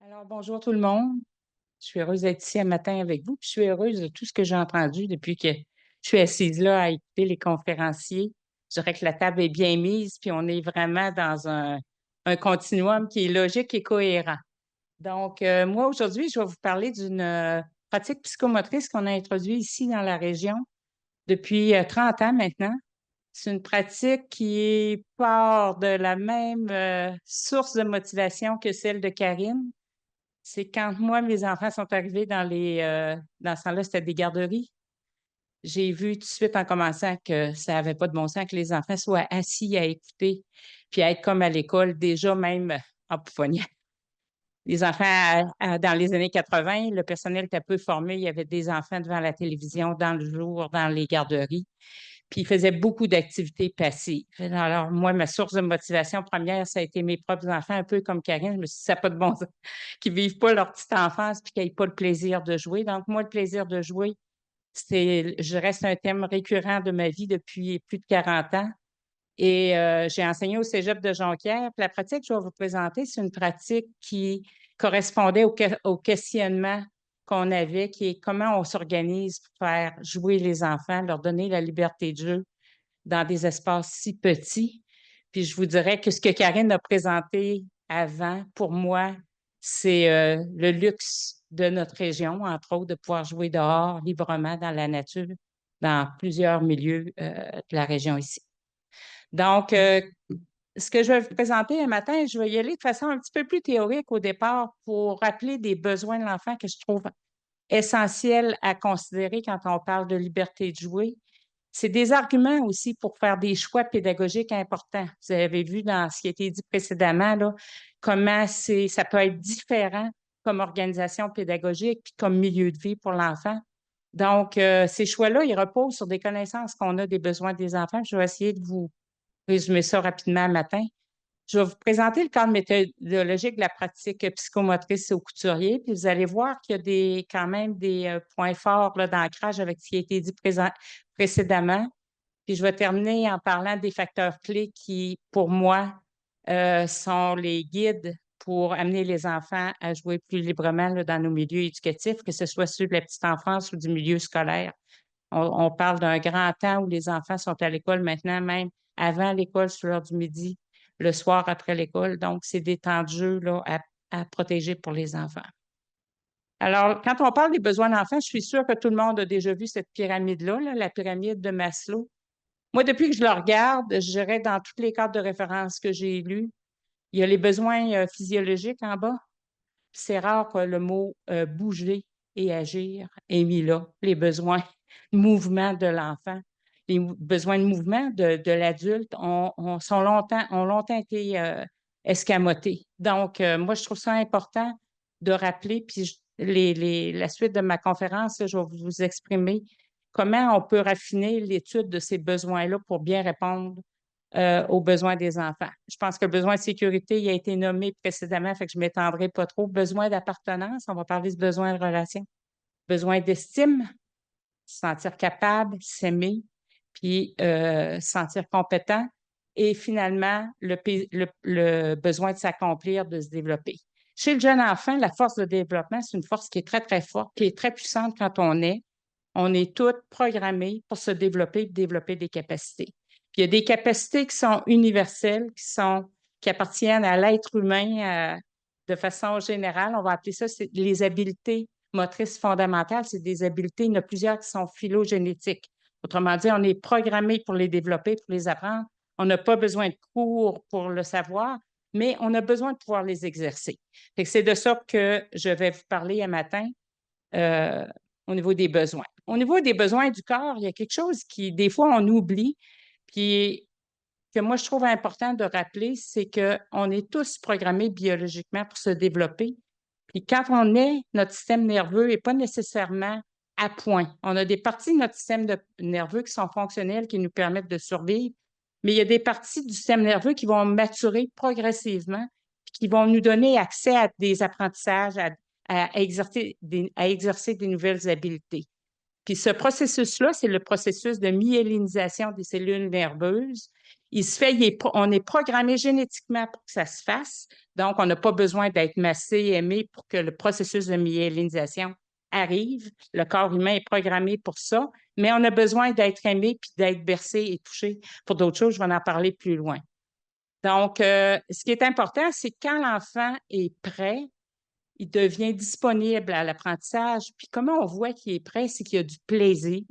Alors, bonjour tout le monde. Je suis heureuse d'être ici un matin avec vous. Puis je suis heureuse de tout ce que j'ai entendu depuis que je suis assise là à écouter les conférenciers. Je dirais que la table est bien mise, puis on est vraiment dans un continuum qui est logique et cohérent. Donc, moi, aujourd'hui, je vais vous parler d'une pratique psychomotrice qu'on a introduite ici dans la région depuis 30 ans maintenant. C'est une pratique qui part de la même source de motivation que celle de Karine. C'est quand moi, mes enfants sont arrivés dans ce temps-là, c'était des garderies. J'ai vu tout de suite en commençant que ça n'avait pas de bon sens que les enfants soient assis à écouter, puis à être comme à l'école, déjà même empouffonniers. Les enfants, dans les années 80, le personnel était peu formé. Il y avait des enfants devant la télévision dans le jour, dans les garderies. Puis ils faisaient beaucoup d'activités passives. Alors, moi, ma source de motivation première, ça a été mes propres enfants, un peu comme Karine. Je me suis dit, ça n'a pas de bon sens, qu'ils ne vivent pas leur petite enfance puis qu'ils n'aient pas le plaisir de jouer. Donc, moi, le plaisir de jouer, je reste un thème récurrent de ma vie depuis plus de 40 ans. Et j'ai enseigné au Cégep de Jonquière. Puis la pratique que je vais vous présenter, c'est une pratique qui correspondait au questionnement qu'on avait, qui est comment on s'organise pour faire jouer les enfants, leur donner la liberté de jeu dans des espaces si petits. Puis je vous dirais que ce que Karine a présenté avant, pour moi, c'est le luxe de notre région, entre autres, de pouvoir jouer dehors librement dans la nature, dans plusieurs milieux de la région ici. Donc, ce que je vais vous présenter un matin, je vais y aller de façon un petit peu plus théorique au départ pour rappeler des besoins de l'enfant que je trouve essentiels à considérer quand on parle de liberté de jouer. C'est des arguments aussi pour faire des choix pédagogiques importants. Vous avez vu dans ce qui a été dit précédemment, là, comment ça peut être différent comme organisation pédagogique puis comme milieu de vie pour l'enfant. Donc, ces choix-là, ils reposent sur des connaissances qu'on a des besoins des enfants. Je vais essayer de vous résumer ça rapidement un matin. Je vais vous présenter le cadre méthodologique de la pratique psychomotrice au couturier, puis vous allez voir qu'il y a quand même des points forts là, d'ancrage avec ce qui a été dit précédemment. Puis je vais terminer en parlant des facteurs clés qui, pour moi, sont les guides pour amener les enfants à jouer plus librement là, dans nos milieux éducatifs, que ce soit ceux de la petite enfance ou du milieu scolaire. On parle d'un grand temps où les enfants sont à l'école maintenant, même avant l'école, sur l'heure du midi, le soir après l'école. Donc, c'est des temps de jeu là, à protéger pour les enfants. Alors, quand on parle des besoins d'enfants, je suis sûre que tout le monde a déjà vu cette pyramide-là, là, la pyramide de Maslow. Moi, depuis que je le regarde, je dirais dans tous les cadres de référence que j'ai lus, il y a les besoins physiologiques en bas. C'est rare que le mot bouger et agir est mis là. Les besoins de mouvement de l'enfant, les besoins de mouvement de l'adulte ont longtemps été escamotés. Donc, moi, je trouve ça important de rappeler, puis la suite de ma conférence, là, je vais vous exprimer comment on peut raffiner l'étude de ces besoins-là pour bien répondre aux besoins des enfants. Je pense que le besoin de sécurité, il a été nommé précédemment, fait que je ne m'étendrai pas trop. Besoin d'appartenance, on va parler de besoin de relation. Besoin d'estime, se sentir capable, s'aimer, puis se sentir compétent. Et finalement, le besoin de s'accomplir, de se développer. Chez le jeune enfant, la force de développement, c'est une force qui est très, très forte, qui est très puissante quand on est. On est toutes programmées pour se développer et développer des capacités. Puis il y a des capacités qui sont universelles, qui appartiennent à l'être humain de façon générale. On va appeler ça les habiletés motrices fondamentales. C'est des habiletés, il y en a plusieurs qui sont phylogénétiques. Autrement dit, on est programmé pour les développer, pour les apprendre. On n'a pas besoin de cours pour le savoir, mais on a besoin de pouvoir les exercer. C'est de ça que je vais vous parler un matin. Euh, au niveau des besoins. Au niveau des besoins du corps, il y a quelque chose qui, des fois, on oublie, puis que moi, je trouve important de rappeler, c'est qu'on est tous programmés biologiquement pour se développer. Puis quand on est, notre système nerveux n'est pas nécessairement à point. On a des parties de notre système nerveux qui sont fonctionnelles, qui nous permettent de survivre, mais il y a des parties du système nerveux qui vont maturer progressivement, puis qui vont nous donner accès à des apprentissages, à exercer des nouvelles habiletés. Puis ce processus-là, c'est le processus de myélinisation des cellules nerveuses On est programmé génétiquement pour que ça se fasse. Donc, on n'a pas besoin d'être massé, aimé pour que le processus de myélinisation arrive. Le corps humain est programmé pour ça, mais on a besoin d'être aimé puis d'être bercé et touché. Pour d'autres choses, je vais en parler plus loin. Donc, ce qui est important, c'est que quand l'enfant est prêt, il devient disponible à l'apprentissage. Puis comment on voit qu'il est prêt, c'est qu'il y a du plaisir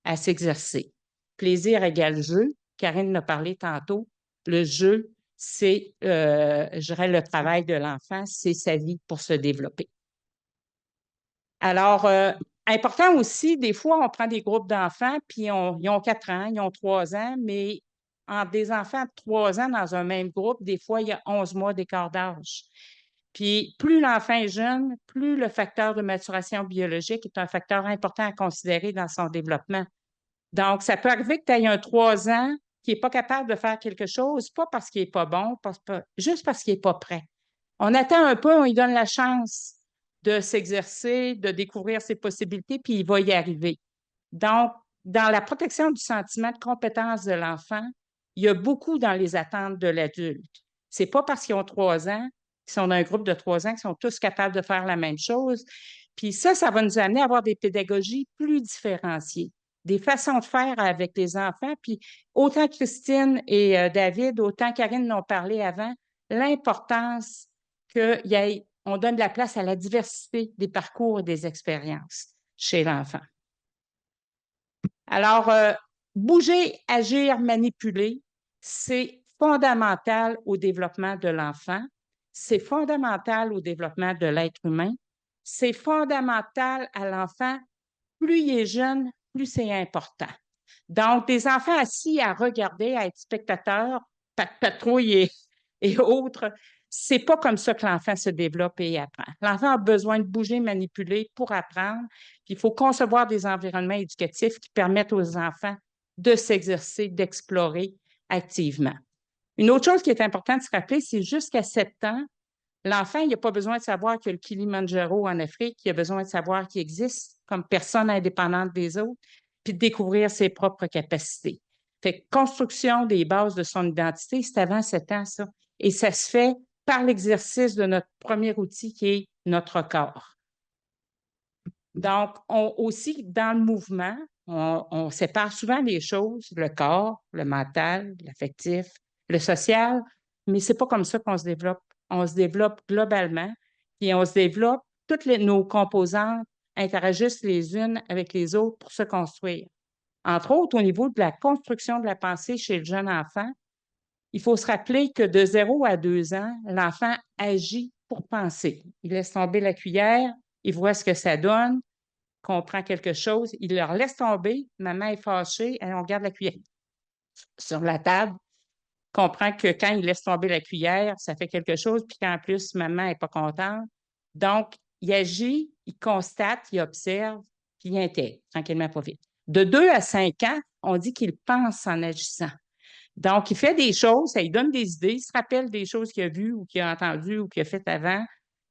à s'exercer. Plaisir égale jeu. Karine en a parlé tantôt. Le jeu, c'est, je dirais, le travail de l'enfant, c'est sa vie pour se développer. Alors, important aussi, des fois, on prend des groupes d'enfants, puis ils ont 4 ans, ils ont 3 ans, mais entre des enfants de 3 ans dans un même groupe, des fois, il y a 11 mois d'écart d'âge. Puis, plus l'enfant est jeune, plus le facteur de maturation biologique est un facteur important à considérer dans son développement. Donc, ça peut arriver que tu aies un 3 ans qui n'est pas capable de faire quelque chose, pas parce qu'il n'est pas bon, juste parce qu'il n'est pas prêt. On attend un peu, on lui donne la chance de s'exercer, de découvrir ses possibilités, puis il va y arriver. Donc, dans la protection du sentiment de compétence de l'enfant, il y a beaucoup dans les attentes de l'adulte. Ce n'est pas parce qu'ils ont 3 ans, qu'ils sont dans un groupe de 3 ans, qu'ils sont tous capables de faire la même chose. Puis ça va nous amener à avoir des pédagogies plus différenciées, des façons de faire avec les enfants. Puis autant Christine et David, autant Karine l'ont parlé avant, l'importance qu'on donne de la place à la diversité des parcours et des expériences chez l'enfant. Alors, bouger, agir, manipuler, c'est fondamental au développement de l'enfant, c'est fondamental au développement de l'être humain, c'est fondamental à l'enfant. Plus il est jeune, plus c'est important. Donc, des enfants assis à regarder, à être spectateurs, patrouille et autres, c'est pas comme ça que l'enfant se développe et apprend. L'enfant a besoin de bouger, manipuler pour apprendre. Puis il faut concevoir des environnements éducatifs qui permettent aux enfants de s'exercer, d'explorer activement. Une autre chose qui est importante de se rappeler, c'est jusqu'à 7 ans, l'enfant, il n'a pas besoin de savoir qu'il y a le Kilimandjaro en Afrique, il a besoin de savoir qu'il existe comme personne indépendante des autres, puis de découvrir ses propres capacités. Fait que construction des bases de son identité, c'est avant 7 ans, ça. Et ça se fait par l'exercice de notre premier outil qui est notre corps. Donc, aussi, dans le mouvement, on sépare souvent les choses, le corps, le mental, l'affectif, le social, mais c'est pas comme ça qu'on se développe. On se développe globalement, puis on se développe, nos composantes interagissent les unes avec les autres pour se construire. Entre autres, au niveau de la construction de la pensée chez le jeune enfant, il faut se rappeler que de 0 à 2 ans, l'enfant agit pour penser. Il laisse tomber la cuillère, il voit ce que ça donne, comprend quelque chose, il leur laisse tomber, maman est fâchée, on regarde la cuillère sur la table, comprend que quand il laisse tomber la cuillère, ça fait quelque chose, puis qu'en plus, maman n'est pas contente. Donc, il agit, il constate, il observe, puis il intègre, tranquillement, pas vite. De 2 à 5 ans, on dit qu'il pense en agissant. Donc, il fait des choses, ça lui donne des idées, il se rappelle des choses qu'il a vues ou qu'il a entendues ou qu'il a faites avant,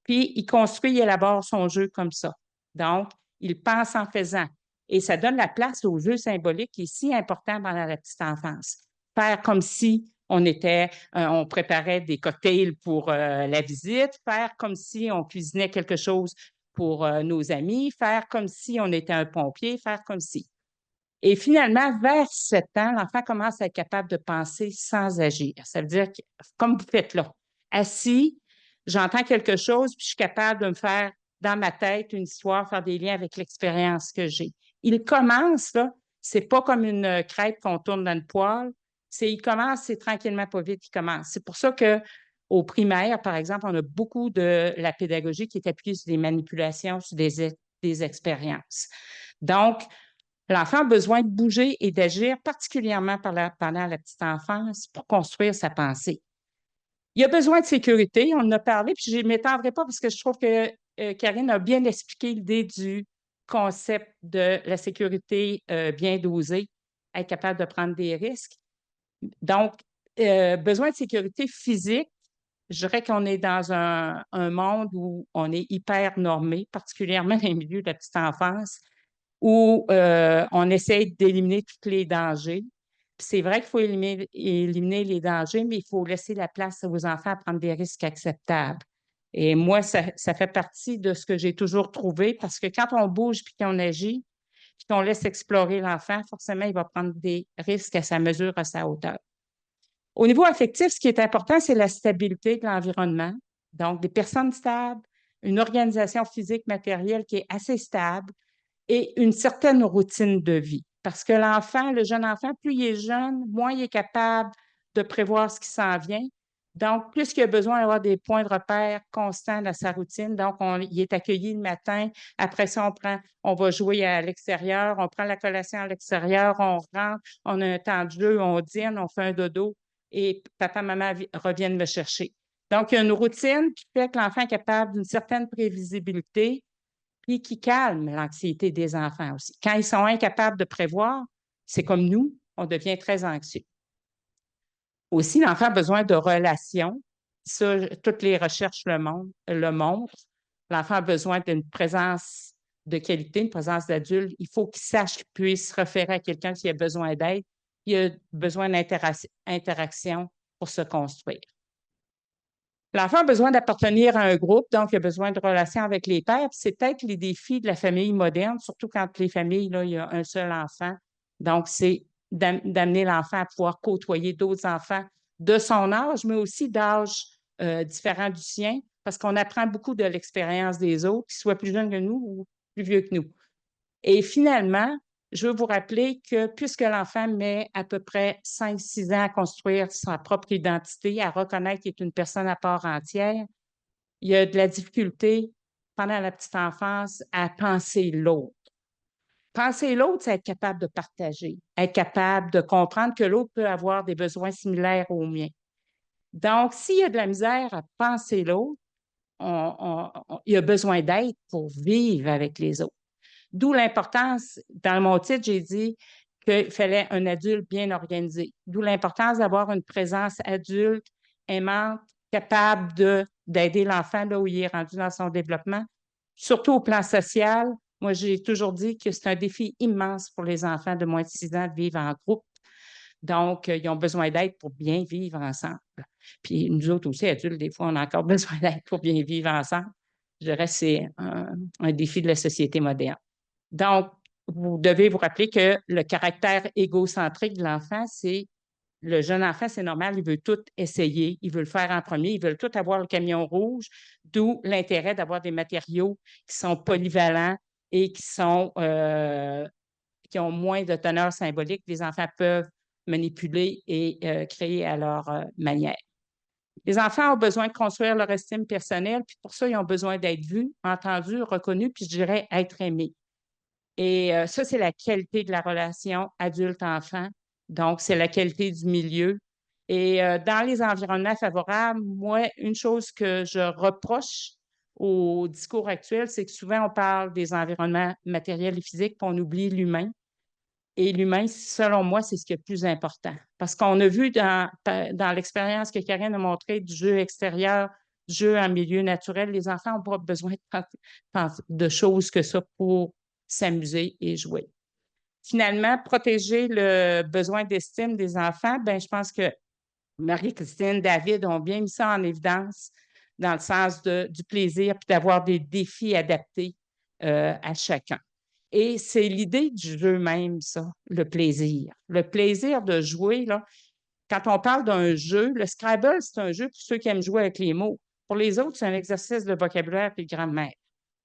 puis il construit, il élabore son jeu comme ça. Donc, il pense en faisant. Et ça donne la place au jeu symbolique qui est si important pendant la petite enfance. Faire comme si on préparait des cocktails pour la visite, faire comme si on cuisinait quelque chose pour nos amis, faire comme si on était un pompier, faire comme si. Et finalement, vers 7 ans, l'enfant commence à être capable de penser sans agir. Ça veut dire que, comme vous faites là, assis, j'entends quelque chose, puis je suis capable de me faire dans ma tête une histoire, faire des liens avec l'expérience que j'ai. Il commence, là, c'est pas comme une crêpe qu'on tourne dans une poêle, il commence, c'est tranquillement, pas vite, il commence. C'est pour ça que au primaire, par exemple, on a beaucoup de la pédagogie qui est appuyée sur des manipulations, sur des expériences. Donc, l'enfant a besoin de bouger et d'agir, particulièrement pendant la petite enfance, pour construire sa pensée. Il a besoin de sécurité, on en a parlé, puis je ne m'étendrai pas parce que je trouve que Karine a bien expliqué l'idée du concept de la sécurité bien dosée, être capable de prendre des risques. Donc, besoin de sécurité physique, je dirais qu'on est dans un monde où on est hyper normé, particulièrement dans les milieux de la petite enfance, où on essaie d'éliminer tous les dangers. Puis c'est vrai qu'il faut éliminer les dangers, mais il faut laisser la place aux enfants à prendre des risques acceptables. Et moi, ça fait partie de ce que j'ai toujours trouvé parce que quand on bouge puis qu'on agit, puis qu'on laisse explorer l'enfant, forcément, il va prendre des risques à sa mesure, à sa hauteur. Au niveau affectif, ce qui est important, c'est la stabilité de l'environnement. Donc, des personnes stables, une organisation physique matérielle qui est assez stable et une certaine routine de vie. Parce que l'enfant, le jeune enfant, plus il est jeune, moins il est capable de prévoir ce qui s'en vient. Donc, plus il a besoin d'avoir des points de repère constants dans sa routine. Donc, il est accueilli le matin. Après ça, on va jouer à l'extérieur, on prend la collation à l'extérieur, on rentre, on a un temps de jeu, on dîne, on fait un dodo et papa, maman reviennent me chercher. Donc, il y a une routine qui fait que l'enfant est capable d'une certaine prévisibilité puis qui calme l'anxiété des enfants aussi. Quand ils sont incapables de prévoir, c'est comme nous, on devient très anxieux. Aussi, l'enfant a besoin de relations. Ça, toutes les recherches le montrent. L'enfant a besoin d'une présence de qualité, une présence d'adulte. Il faut qu'il sache qu'il puisse se référer à quelqu'un s'il a besoin d'aide. Il a besoin d'interaction pour se construire. L'enfant a besoin d'appartenir à un groupe, donc il a besoin de relations avec les pairs. C'est peut-être les défis de la famille moderne, surtout quand les familles, là, il y a un seul enfant. Donc, c'est d'amener l'enfant à pouvoir côtoyer d'autres enfants de son âge, mais aussi d'âge différent du sien, parce qu'on apprend beaucoup de l'expérience des autres, qu'ils soient plus jeunes que nous ou plus vieux que nous. Et finalement, je veux vous rappeler que puisque l'enfant met à peu près 5-6 ans à construire sa propre identité, à reconnaître qu'il est une personne à part entière, il y a de la difficulté pendant la petite enfance à penser l'autre. Penser l'autre, c'est être capable de partager, être capable de comprendre que l'autre peut avoir des besoins similaires aux miens. Donc, s'il y a de la misère à penser l'autre, il a besoin d'aide pour vivre avec les autres. D'où l'importance, dans mon titre, j'ai dit qu'il fallait un adulte bien organisé. D'où l'importance d'avoir une présence adulte, aimante, capable d'aider l'enfant là où il est rendu dans son développement. Surtout au plan social, moi, j'ai toujours dit que c'est un défi immense pour les enfants de moins de 6 ans de vivre en groupe. Donc, ils ont besoin d'aide pour bien vivre ensemble. Puis nous autres aussi, adultes, des fois, on a encore besoin d'aide pour bien vivre ensemble. Je dirais que c'est un défi de la société moderne. Donc, vous devez vous rappeler que le caractère égocentrique de l'enfant, c'est le jeune enfant, c'est normal, il veut tout essayer, il veut le faire en premier, il veut tout avoir le camion rouge, d'où l'intérêt d'avoir des matériaux qui sont polyvalents et qui ont moins de teneur symbolique. Les enfants peuvent manipuler et créer à leur manière. Les enfants ont besoin de construire leur estime personnelle, puis pour ça, ils ont besoin d'être vus, entendus, reconnus, puis je dirais être aimés. Et ça, c'est la qualité de la relation adulte-enfant. Donc, c'est la qualité du milieu. Et dans les environnements favorables, moi, une chose que je reproche au discours actuel, c'est que souvent, on parle des environnements matériels et physiques, puis on oublie l'humain. Et l'humain, selon moi, c'est ce qui est le plus important. Parce qu'on a vu dans l'expérience que Karine a montrée du jeu extérieur, du jeu en milieu naturel, les enfants n'ont pas besoin de choses que ça pour s'amuser et jouer. Finalement, protéger le besoin d'estime des enfants, ben, je pense que Marie-Christine, David ont bien mis ça en évidence dans le sens du plaisir puis d'avoir des défis adaptés à chacun. Et c'est l'idée du jeu même, ça, le plaisir. Le plaisir de jouer, là, quand on parle d'un jeu, le Scrabble, c'est un jeu pour ceux qui aiment jouer avec les mots. Pour les autres, c'est un exercice de vocabulaire et de grammaire.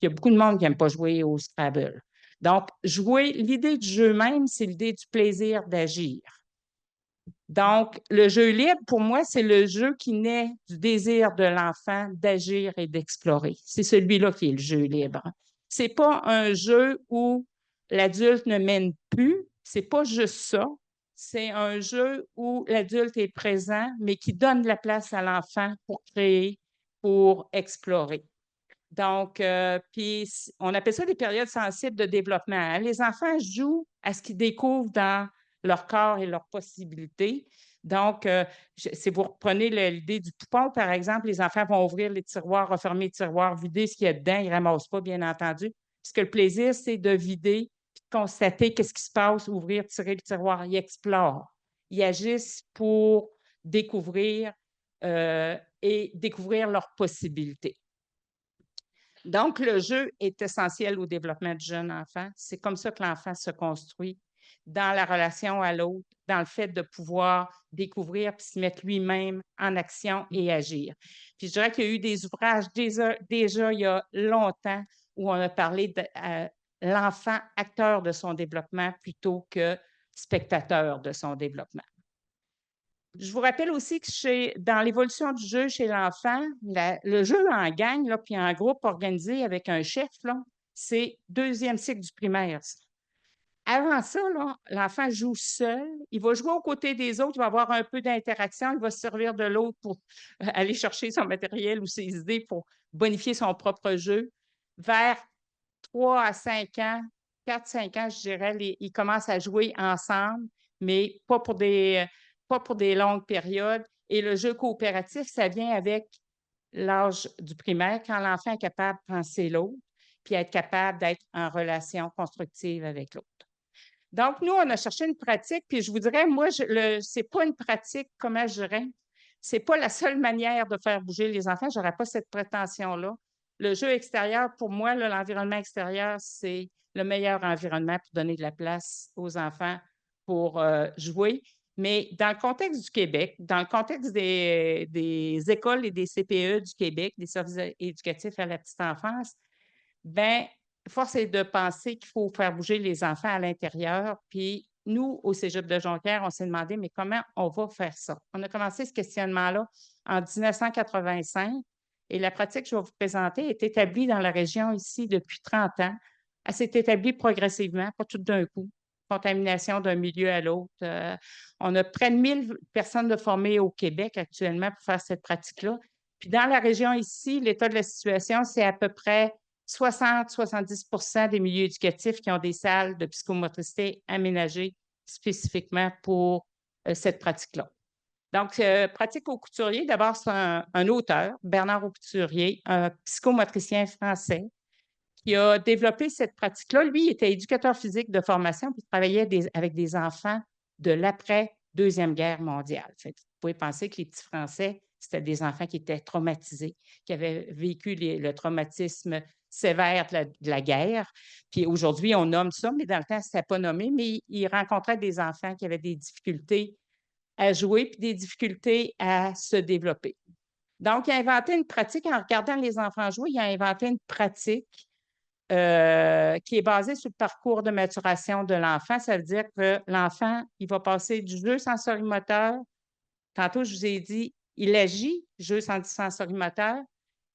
Il y a beaucoup de monde qui n'aime pas jouer au Scrabble. Donc, jouer, l'idée du jeu même, c'est l'idée du plaisir d'agir. Donc, le jeu libre, pour moi, c'est le jeu qui naît du désir de l'enfant d'agir et d'explorer. C'est celui-là qui est le jeu libre. C'est pas un jeu où l'adulte ne mène plus, c'est pas juste ça. C'est un jeu où l'adulte est présent, mais qui donne de la place à l'enfant pour créer, pour explorer. Donc, puis on appelle ça des périodes sensibles de développement, hein. Les enfants jouent à ce qu'ils découvrent dans leur corps et leurs possibilités. Donc, si vous reprenez l'idée du poupon, par exemple, les enfants vont ouvrir les tiroirs, refermer les tiroirs, vider ce qu'il y a dedans, ils ne ramassent pas, bien entendu. Parce que le plaisir, c'est de vider, puis de constater qu'est-ce qui se passe, ouvrir, tirer le tiroir, ils explorent. ils agissent pour découvrir et découvrir leurs possibilités. Donc, le jeu est essentiel au développement du jeune enfant. C'est comme ça que l'enfant se construit dans la relation à l'autre, dans le fait de pouvoir découvrir puis se mettre lui-même en action et agir. Puis je dirais qu'il y a eu des ouvrages déjà il y a longtemps où on a parlé de l'enfant acteur de son développement plutôt que spectateur de son développement. Je vous rappelle aussi que dans l'évolution du jeu chez l'enfant, le jeu en gang, là, puis en groupe organisé avec un chef, c'est deuxième cycle du primaire. Ça. Avant ça, l'enfant joue seul. Il va jouer aux côtés des autres, il va avoir un peu d'interaction, il va se servir de l'autre pour aller chercher son matériel ou ses idées pour bonifier son propre jeu. Vers 3 à 5 ans, 4-5 ans, je dirais, ils commencent à jouer ensemble, mais pas pour des longues périodes. Et le jeu coopératif, ça vient avec l'âge du primaire, quand l'enfant est capable de penser l'autre, puis être capable d'être en relation constructive avec l'autre. Donc, nous, on a cherché une pratique, puis je vous dirais, moi, c'est pas une pratique, comment je dirais, c'est pas la seule manière de faire bouger les enfants, j'aurais pas cette prétention-là. Le jeu extérieur, pour moi, l'environnement extérieur, c'est le meilleur environnement pour donner de la place aux enfants pour jouer. Mais dans le contexte du Québec, dans le contexte des écoles et des CPE du Québec, des services éducatifs à la petite enfance, bien, force est de penser qu'il faut faire bouger les enfants à l'intérieur. Puis nous, au Cégep de Jonquière, on s'est demandé, mais comment on va faire ça? On a commencé ce questionnement-là en 1985 et la pratique que je vais vous présenter est établie dans la région ici depuis 30 ans. Elle s'est établie progressivement, pas tout d'un coup. Contamination d'un milieu à l'autre. On a près de 1000 personnes de formées au Québec actuellement pour faire cette pratique-là. Puis dans la région ici, l'état de la situation, c'est à peu près 60-70 des milieux éducatifs qui ont des salles de psychomotricité aménagées spécifiquement pour cette pratique-là. Donc, pratique au couturier, d'abord, c'est un auteur, Bernard Aucouturier, un psychomotricien français, qui a développé cette pratique-là. Lui, il était éducateur physique de formation, puis il travaillait avec des enfants de l'après-Deuxième Guerre mondiale. Fait, vous pouvez penser que les petits Français, c'était des enfants qui étaient traumatisés, qui avaient vécu le traumatisme sévère de la guerre. Puis aujourd'hui, on nomme ça, mais dans le temps, ce n'était pas nommé, mais il rencontrait des enfants qui avaient des difficultés à jouer puis des difficultés à se développer. Donc, il a inventé une pratique, en regardant les enfants jouer, il a inventé une pratique qui est basée sur le parcours de maturation de l'enfant. Ça veut dire que l'enfant, il va passer du jeu sensorimoteur. Tantôt, je vous ai dit, il agit, jeu sensorimoteur.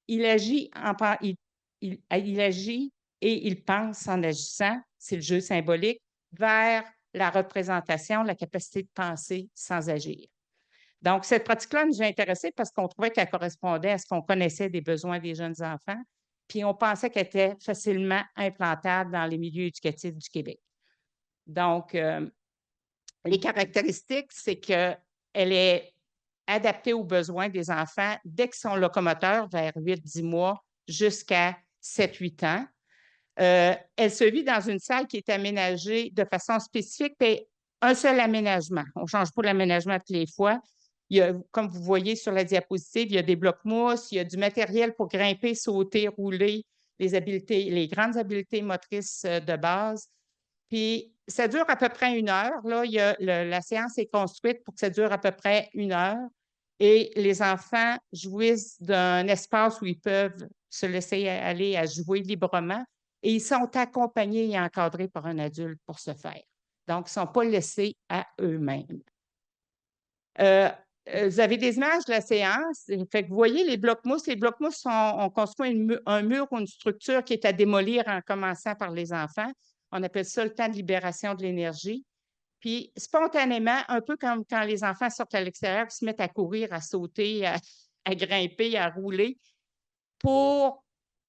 Il agit, il agit et il pense en agissant, c'est le jeu symbolique, vers la représentation, la capacité de penser sans agir. Donc, cette pratique-là nous a intéressés parce qu'on trouvait qu'elle correspondait à ce qu'on connaissait des besoins des jeunes enfants, puis on pensait qu'elle était facilement implantable dans les milieux éducatifs du Québec. Donc, les caractéristiques, c'est qu'elle est adaptée aux besoins des enfants dès qu'ils sont locomoteurs, vers 8-10 mois, jusqu'à 7-8 ans. Elle se vit dans une salle qui est aménagée de façon spécifique, puis un seul aménagement. On ne change pas l'aménagement toutes les fois. Il y a, comme vous voyez sur la diapositive, il y a des blocs mousse, il y a du matériel pour grimper, sauter, rouler, les grandes habiletés motrices de base. Puis, ça dure à peu près 1 heure. Là, la séance est construite pour que ça dure à peu près 1 heure. Et les enfants jouissent d'un espace où ils peuvent se laisser aller à jouer librement. Et ils sont accompagnés et encadrés par un adulte pour ce faire. Donc, ils ne sont pas laissés à eux-mêmes. Vous avez des images de la séance. Fait que vous voyez les blocs mousse. Les blocs mousse, on construit un mur ou une structure qui est à démolir en commençant par les enfants. On appelle ça le temps de libération de l'énergie. Puis, spontanément, un peu comme quand les enfants sortent à l'extérieur, ils se mettent à courir, à sauter, à grimper, à rouler, pour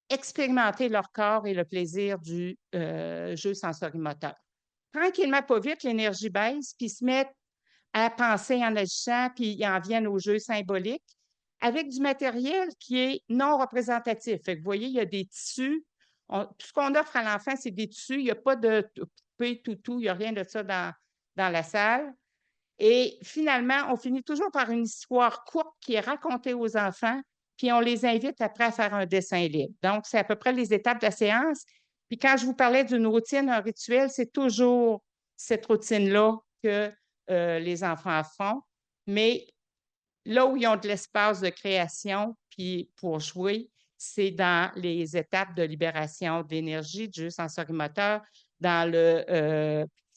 expérimenter leur corps et le plaisir du jeu sensorimoteur. Tranquillement, pas vite, l'énergie baisse, puis ils se mettent à penser en agissant, puis ils en viennent au jeu symbolique, avec du matériel qui est non représentatif. Fait que vous voyez, il y a des tissus. Tout ce qu'on offre à l'enfant, c'est des tissus. Il n'y a pas de poupée, toutou, il n'y a rien de ça dans la salle. Et finalement, on finit toujours par une histoire courte qui est racontée aux enfants, puis on les invite après à faire un dessin libre. Donc, c'est à peu près les étapes de la séance. Puis quand je vous parlais d'une routine, un rituel, c'est toujours cette routine-là que les enfants font. Mais là où ils ont de l'espace de création, puis pour jouer, c'est dans les étapes de libération d'énergie, de jeu sensorimoteur, dans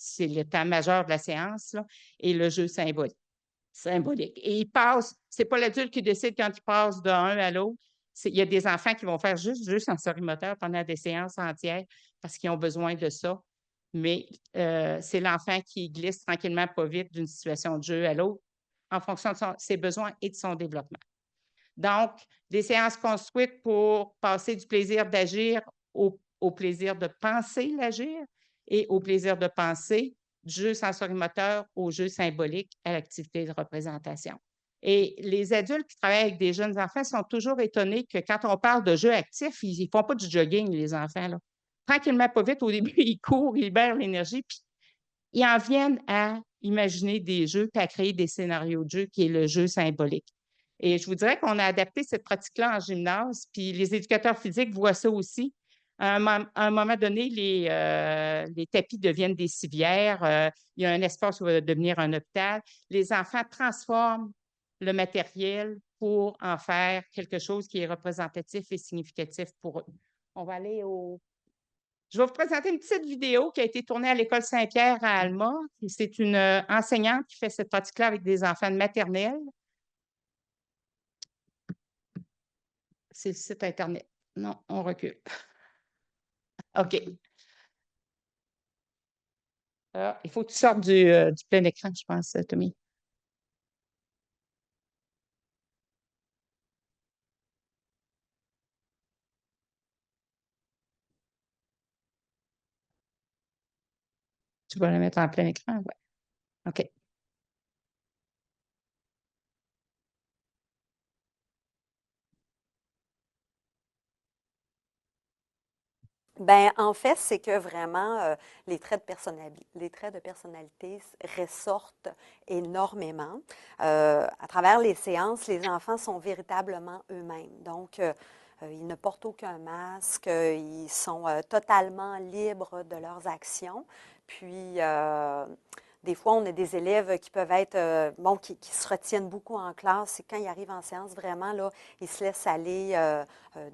c'est l'état majeur de la séance, là, et le jeu symbolique. Et ils passent, c'est pas l'adulte qui décide quand il passe d'un à l'autre. Il y a des enfants qui vont faire juste jeu sensorimoteur pendant des séances entières parce qu'ils ont besoin de ça. Mais c'est l'enfant qui glisse tranquillement, pas vite, d'une situation de jeu à l'autre en fonction de ses besoins et de son développement. Donc, des séances construites pour passer du plaisir d'agir au plaisir de penser l'agir et au plaisir de penser, du jeu sensorimoteur au jeu symbolique, à l'activité de représentation. Et les adultes qui travaillent avec des jeunes enfants sont toujours étonnés que quand on parle de jeux actifs, ils ne font pas du jogging, les enfants. Là. Tranquillement, pas vite, au début, ils courent, ils libèrent l'énergie, puis ils en viennent à imaginer des jeux puis à créer des scénarios de jeu qui est le jeu symbolique. Et je vous dirais qu'on a adapté cette pratique-là en gymnase, puis les éducateurs physiques voient ça aussi. À un moment donné, les tapis deviennent des civières, il y a un espace où va devenir un hôpital. Les enfants transforment le matériel pour en faire quelque chose qui est représentatif et significatif pour eux. On va aller au Je vais vous présenter une petite vidéo qui a été tournée à l'École Saint-Pierre à Alma. C'est une enseignante qui fait cette pratique-là avec des enfants de maternelle. C'est le site Internet. Non, on recule. OK. Il faut que tu sortes du plein écran, je pense, Tommy. Tu vas la mettre en plein écran? Oui. OK. Ben, en fait, c'est que vraiment, les traits de personnalité ressortent énormément. À travers les séances, les enfants sont véritablement eux-mêmes. Donc, ils ne portent aucun masque, ils sont totalement libres de leurs actions. Puis, des fois, on a des élèves qui peuvent être, qui se retiennent beaucoup en classe. Et quand ils arrivent en séance, vraiment, là, ils se laissent aller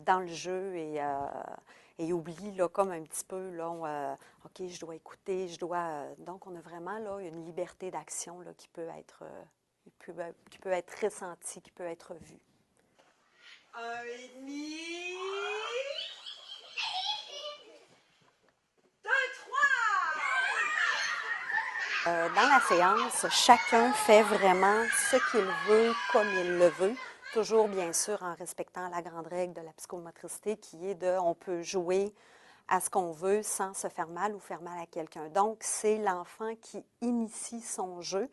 dans le jeu et oublie là, comme un petit peu, là, OK, je dois écouter, je dois... donc, on a vraiment là, une liberté d'action là, qui peut être ressentie, qui peut être vue. 1,5. 2, 3. Dans la séance, chacun fait vraiment ce qu'il veut, comme il le veut. Toujours, bien sûr, en respectant la grande règle de la psychomotricité qui est de on peut jouer à ce qu'on veut sans se faire mal ou faire mal à quelqu'un. Donc, c'est l'enfant qui initie son jeu.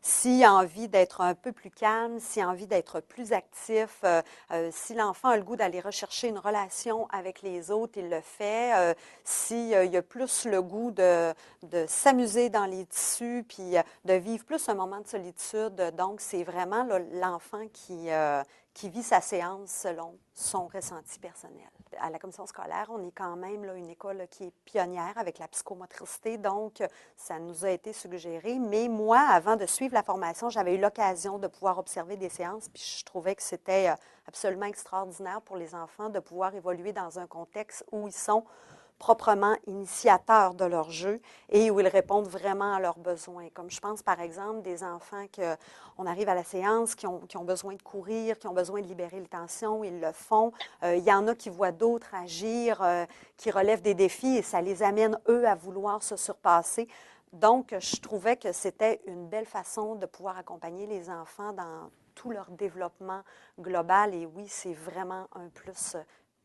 S'il a envie d'être un peu plus calme, s'il a envie d'être plus actif, si l'enfant a le goût d'aller rechercher une relation avec les autres, il le fait. S'il a plus le goût de s'amuser dans les tissus, puis de vivre plus un moment de solitude. Donc, c'est vraiment l'enfant qui vit sa séance selon son ressenti personnel. À la commission scolaire, on est quand même là, une école là, qui est pionnière avec la psychomotricité, donc ça nous a été suggéré. Mais moi, avant de suivre la formation, j'avais eu l'occasion de pouvoir observer des séances, puis je trouvais que c'était absolument extraordinaire pour les enfants de pouvoir évoluer dans un contexte où ils sont proprement initiateurs de leur jeu et où ils répondent vraiment à leurs besoins. Comme je pense, par exemple, des enfants qu'on arrive à la séance, qui ont besoin de courir, qui ont besoin de libérer les tensions, ils le font. Il y en a qui voient d'autres agir, qui relèvent des défis et ça les amène, eux, à vouloir se surpasser. Donc, je trouvais que c'était une belle façon de pouvoir accompagner les enfants dans tout leur développement global. Et oui, c'est vraiment un plus.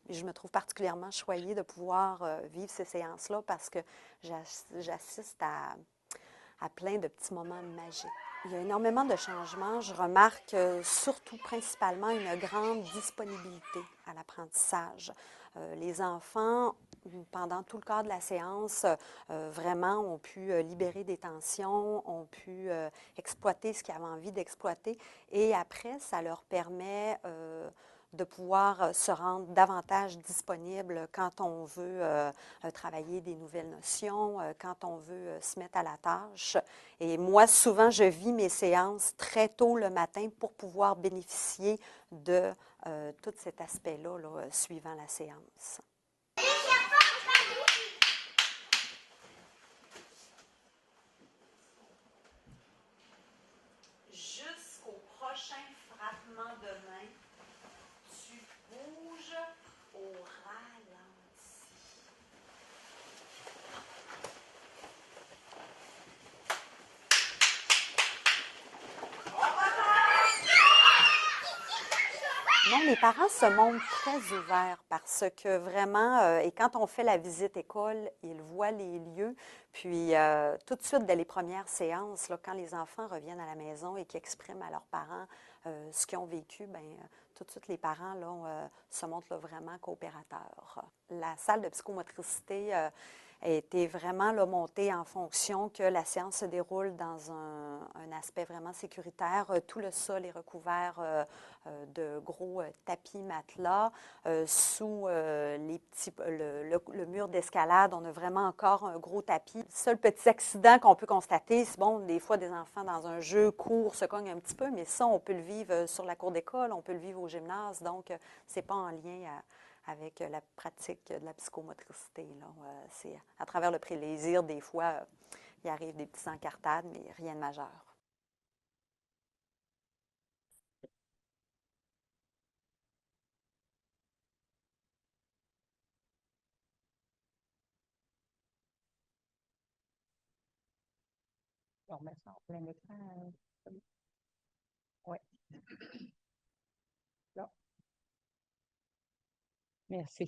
Je me trouve particulièrement choyée de pouvoir vivre ces séances-là parce que j'assiste à plein de petits moments magiques. Il y a énormément de changements. Je remarque surtout principalement une grande disponibilité à l'apprentissage. Les enfants pendant tout le corps de la séance, vraiment ont pu libérer des tensions, ont pu exploiter ce qu'ils avaient envie d'exploiter. Et après, ça leur permet de pouvoir se rendre davantage disponible quand on veut travailler des nouvelles notions, quand on veut se mettre à la tâche. Et moi, souvent, je vis mes séances très tôt le matin pour pouvoir bénéficier de tout cet aspect-là là, suivant la séance. Jusqu'au prochain frappement de main, tu bouges au ralenti. Non, les parents se montrent très ouverts parce que vraiment, et quand on fait la visite école, ils voient les lieux. Puis tout de suite, dès les premières séances, là, quand les enfants reviennent à la maison et qu'ils expriment à leurs parents ce qu'ils ont vécu, bien, tout de suite, les parents là, se montrent là, vraiment coopérateurs. La salle de psychomotricité a été vraiment là, montée en fonction que la séance se déroule dans un aspect vraiment sécuritaire. Tout le sol est recouvert de gros tapis matelas. Sous le mur d'escalade, on a vraiment encore un gros tapis. Le seul petit accident qu'on peut constater, c'est bon, des fois des enfants dans un jeu courent, se cognent un petit peu, mais ça, on peut le vivre sur la cour d'école, on peut le vivre au gymnase, donc c'est pas en lien avec la pratique de la psychomotricité. Là. C'est à travers le plaisir, des fois, il arrive des petits encartades, mais rien de majeur. On met ça en plein écran. Oui, là. Merci.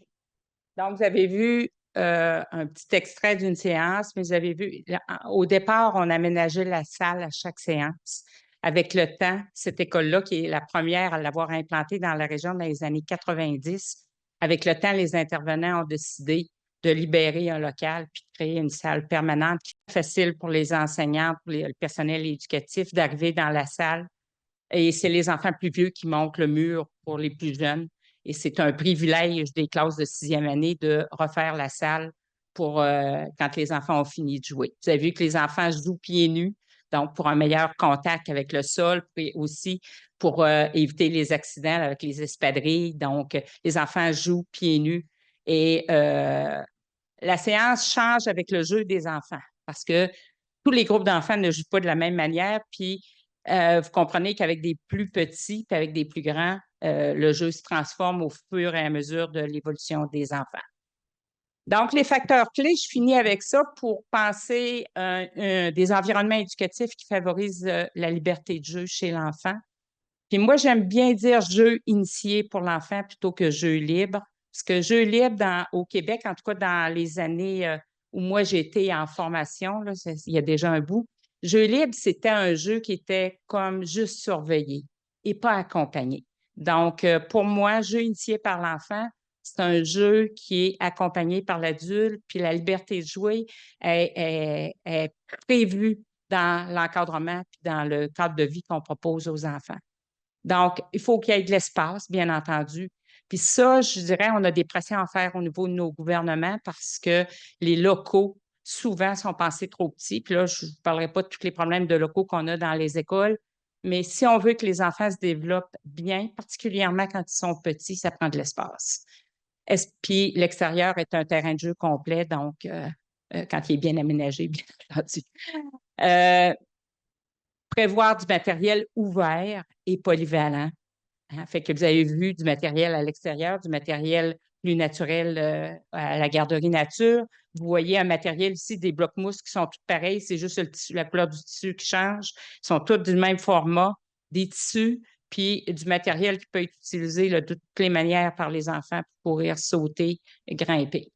Donc, vous avez vu un petit extrait d'une séance, mais vous avez vu, au départ, on aménageait la salle à chaque séance. Avec le temps, cette école-là, qui est la première à l'avoir implantée dans la région dans les années 90, avec le temps, les intervenants ont décidé de libérer un local puis de créer une salle permanente qui est facile pour les enseignants, pour le personnel éducatif d'arriver dans la salle. Et c'est les enfants plus vieux qui montent le mur pour les plus jeunes. Et c'est un privilège des classes de sixième année de refaire la salle pour quand les enfants ont fini de jouer. Vous avez vu que les enfants jouent pieds nus, donc pour un meilleur contact avec le sol, puis aussi pour éviter les accidents avec les espadrilles. Donc, les enfants jouent pieds nus. Et la séance change avec le jeu des enfants parce que tous les groupes d'enfants ne jouent pas de la même manière. Puis, vous comprenez qu'avec des plus petits puis avec des plus grands, le jeu se transforme au fur et à mesure de l'évolution des enfants. Donc, les facteurs clés, je finis avec ça pour penser des environnements éducatifs qui favorisent la liberté de jeu chez l'enfant. Puis moi, j'aime bien dire jeu initié pour l'enfant plutôt que jeu libre. Parce que jeu libre au Québec, en tout cas dans les années où moi j'étais en formation, là, il y a déjà un bout, jeu libre, c'était un jeu qui était comme juste surveillé et pas accompagné. Donc, pour moi, jeu initié par l'enfant, c'est un jeu qui est accompagné par l'adulte, puis la liberté de jouer est prévue dans l'encadrement puis dans le cadre de vie qu'on propose aux enfants. Donc, il faut qu'il y ait de l'espace, bien entendu. Puis ça, je dirais, on a des pressions à faire au niveau de nos gouvernements parce que les locaux, souvent, sont pensés trop petits. Puis là, je ne parlerai pas de tous les problèmes de locaux qu'on a dans les écoles, mais si on veut que les enfants se développent bien, particulièrement quand ils sont petits, ça prend de l'espace. Puis l'extérieur est un terrain de jeu complet, donc quand il est bien aménagé, bien entendu. Euh, Prévoir du matériel ouvert et polyvalent. Hein. Fait que vous avez vu du matériel à l'extérieur, du matériel plus naturel à la garderie nature. Vous voyez un matériel ici, des blocs mousse qui sont tous pareils, c'est juste le tissu, la couleur du tissu qui change. Ils sont tous du même format, des tissus, puis du matériel qui peut être utilisé là, de toutes les manières par les enfants pour courir, sauter, grimper.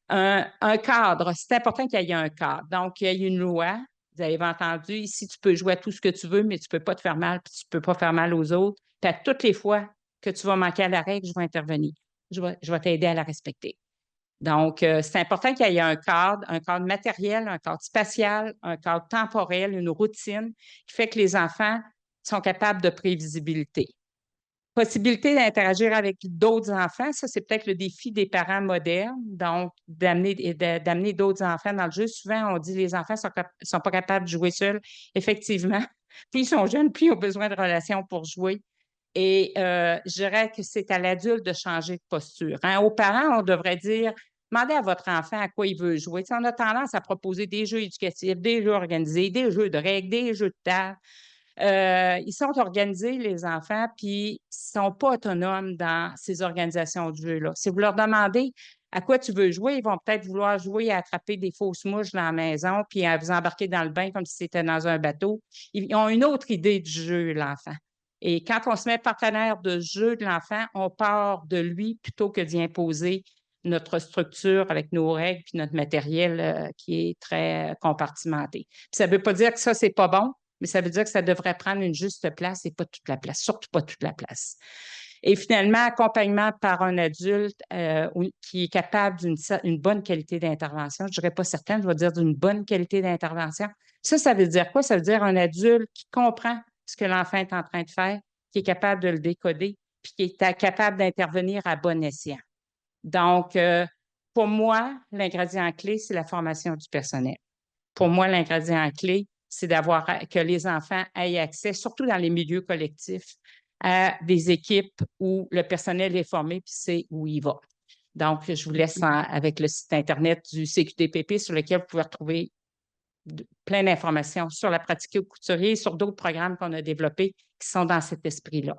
Un cadre, c'est important qu'il y ait un cadre. Donc, il y a une loi. Vous avez entendu, ici, tu peux jouer à tout ce que tu veux, mais tu ne peux pas te faire mal, puis tu ne peux pas faire mal aux autres. Puis à toutes les fois que tu vas manquer à la règle, je vais intervenir. Je vais t'aider à la respecter. Donc, c'est important qu'il y ait un cadre matériel, un cadre spatial, un cadre temporel, une routine qui fait que les enfants sont capables de prévisibilité. Possibilité d'interagir avec d'autres enfants, ça, c'est peut-être le défi des parents modernes, donc d'amener d'autres enfants dans le jeu. Souvent, on dit que les enfants sont pas capables de jouer seuls. Effectivement, plus ils sont jeunes, plus ils ont besoin de relations pour jouer. Et je dirais que c'est à l'adulte de changer de posture. Hein. Aux parents, on devrait dire, demandez à votre enfant à quoi il veut jouer. Tu sais, on a tendance à proposer des jeux éducatifs, des jeux organisés, des jeux de règles, des jeux de table. Ils sont organisés, les enfants, puis ils ne sont pas autonomes dans ces organisations de jeux-là. Si vous leur demandez à quoi tu veux jouer, ils vont peut-être vouloir jouer à attraper des fausses mouches dans la maison, puis à vous embarquer dans le bain comme si c'était dans un bateau. Ils ont une autre idée du jeu, l'enfant. Et quand on se met partenaire de jeu de l'enfant, on part de lui plutôt que d'y imposer notre structure avec nos règles puis notre matériel qui est très compartimenté. Puis ça ne veut pas dire que ça, c'est pas bon, mais ça veut dire que ça devrait prendre une juste place et pas toute la place, surtout pas toute la place. Et finalement, accompagnement par un adulte qui est capable d'une bonne qualité d'intervention. Je ne dirais pas certaine, je vais dire d'une bonne qualité d'intervention. Ça veut dire quoi? Ça veut dire un adulte qui comprend ce que l'enfant est en train de faire, qui est capable de le décoder, puis qui est capable d'intervenir à bon escient. Donc, pour moi, l'ingrédient clé, c'est la formation du personnel. Pour moi, l'ingrédient clé, c'est d'avoir que les enfants aient accès, surtout dans les milieux collectifs, à des équipes où le personnel est formé puis sait où il va. Donc, je vous laisse avec le site Internet du CQDPP sur lequel vous pouvez retrouver plein d'informations sur la pratique au couturier et sur d'autres programmes qu'on a développés qui sont dans cet esprit-là.